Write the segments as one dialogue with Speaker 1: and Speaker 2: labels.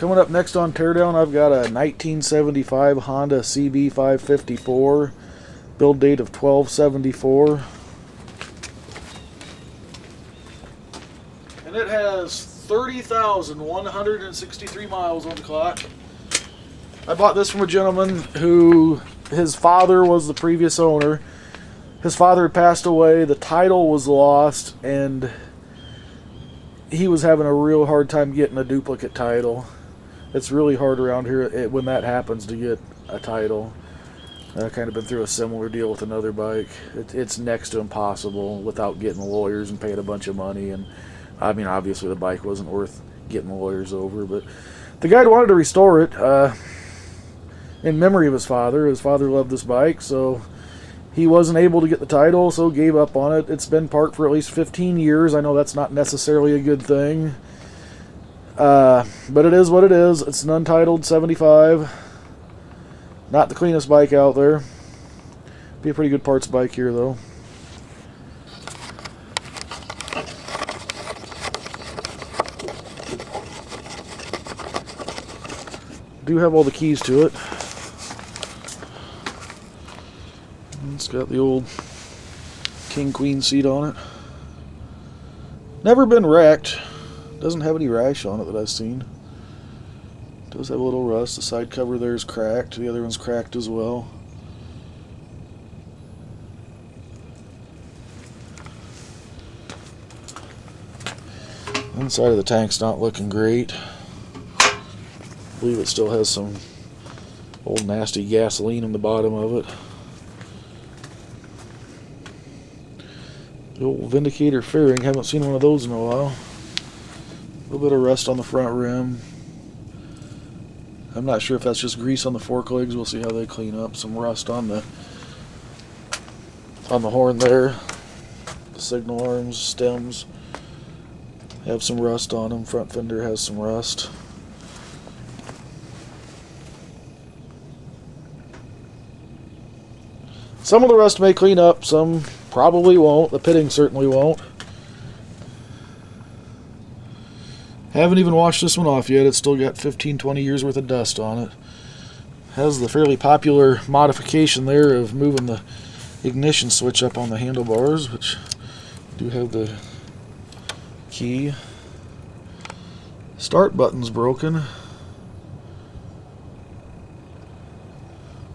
Speaker 1: Coming up next on Teardown, I've got a 1975 Honda CB550 Four, build date of 12/74. And it has 30,163 miles on the clock. I bought this from a gentleman who, his father was the previous owner. His father had passed away, the title was lost, and he was having a real hard time getting a duplicate title. It's really hard around here when that happens to get a title. I've kind of been through a similar deal with another bike. It's next to impossible without getting lawyers and paying a bunch of money. And I mean, obviously the bike wasn't worth getting the lawyers over, but the guy wanted to restore it in memory of his father. His father loved this bike, so he wasn't able to get the title, so gave up on it. It's been parked for at least 15 years. I know that's not necessarily a good thing. But it is what it is. It's an untitled 75. Not the cleanest bike out there. Be a pretty good parts bike here, though. Do have all the keys to it. It's got the old king queen seat on it. Never been wrecked. Doesn't have any rash on it that I've seen. Does have a little rust. The side cover there is cracked. The other one's cracked as well. Inside of the tank's not looking great. I believe it still has some old nasty gasoline in the bottom of it. The old Vindicator fairing, haven't seen one of those in a while. A little bit of rust on the front rim. I'm not sure if that's just grease on the fork legs. We'll see how they clean up. Some rust on the horn there. The signal arms, stems have some rust on them. Front fender has some rust. Some of the rust may clean up, some probably won't. The pitting certainly won't. Haven't even washed this one off yet. It's still got 15-20 years worth of dust on it. Has the fairly popular modification there of moving the ignition switch up on the handlebars, which do have the key. Start button's broken.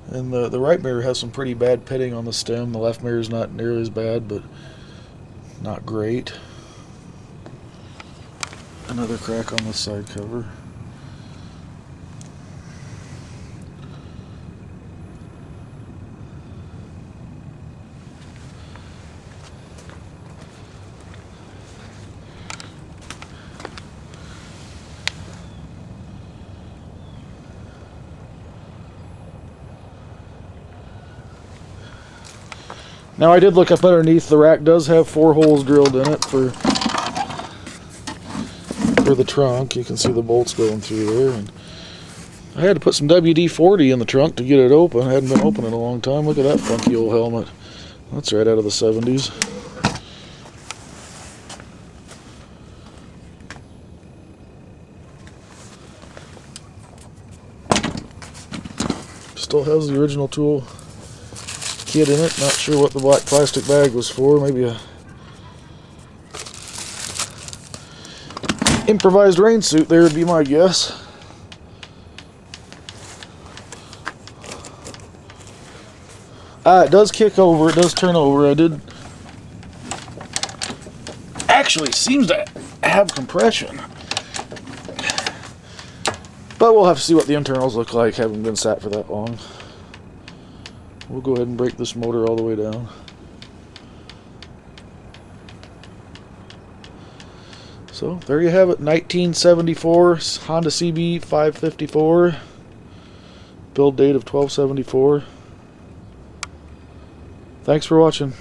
Speaker 1: And the right mirror has some pretty bad pitting on the stem. The left mirror's not nearly as bad, but not great. Another crack on the side cover. Now I did look up underneath. The rack does have 4 holes drilled in it for the trunk. You can see the bolts going through there. And I had to put some WD-40 in the trunk to get it open. It hadn't been open in a long time. Look at that funky old helmet. That's right out of the 70s. Still has the original tool kit in it. Not sure what the black plastic bag was for. Maybe a improvised rain suit there would be my guess. It does kick over. It does turn over. I did actually seems to have compression, but we'll have to see what the internals look like. Haven't been sat for that long. We'll go ahead and break this motor all the way down. So there you have it, 1974 Honda CB550 Four, build date of 12/74. Thanks for watching.